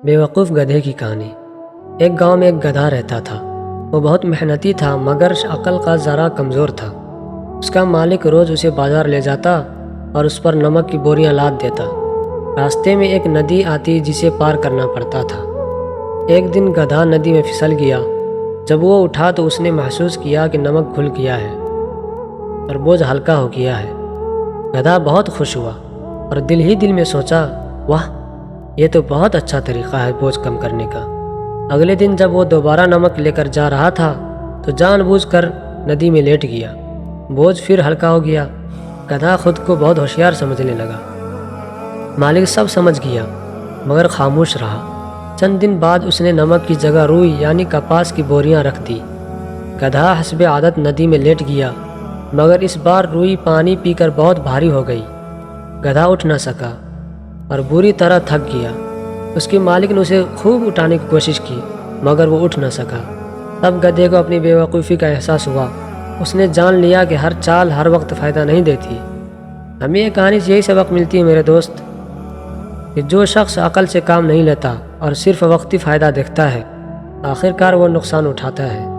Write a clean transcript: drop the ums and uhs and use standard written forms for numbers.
بیوقوف گدھے کی کہانی۔ ایک گاؤں میں ایک گدھا رہتا تھا۔ وہ بہت محنتی تھا مگر عقل کا ذرا کمزور تھا۔ اس کا مالک روز اسے بازار لے جاتا اور اس پر نمک کی بوریاں لاد دیتا۔ راستے میں ایک ندی آتی جسے پار کرنا پڑتا تھا۔ ایک دن گدھا ندی میں پھسل گیا۔ جب وہ اٹھا تو اس نے محسوس کیا کہ نمک گھل گیا ہے اور بوجھ ہلکا ہو گیا ہے۔ گدھا بہت خوش ہوا اور دل ہی دل میں سوچا، واہ، یہ تو بہت اچھا طریقہ ہے بوجھ کم کرنے کا۔ اگلے دن جب وہ دوبارہ نمک لے کر جا رہا تھا تو جان بوجھ کر ندی میں لیٹ گیا۔ بوجھ پھر ہلکا ہو گیا۔ گدھا خود کو بہت ہوشیار سمجھنے لگا۔ مالک سب سمجھ گیا مگر خاموش رہا۔ چند دن بعد اس نے نمک کی جگہ روئی یعنی کپاس کی بوریاں رکھ دی۔ گدھا حسب عادت ندی میں لیٹ گیا مگر اس بار روئی پانی پی کر بہت بھاری ہو گئی۔ گدھا اٹھ نہ سکا اور بری طرح تھک گیا۔ اس کے مالک نے اسے خوب اٹھانے کی کوشش کی مگر وہ اٹھ نہ سکا۔ تب گدھے کو اپنی بے وقوفی کا احساس ہوا۔ اس نے جان لیا کہ ہر چال ہر وقت فائدہ نہیں دیتی۔ ہمیں یہ کہانی سے یہی سبق ملتی ہے میرے دوست، کہ جو شخص عقل سے کام نہیں لیتا اور صرف وقتی فائدہ دیکھتا ہے، آخر کار وہ نقصان اٹھاتا ہے۔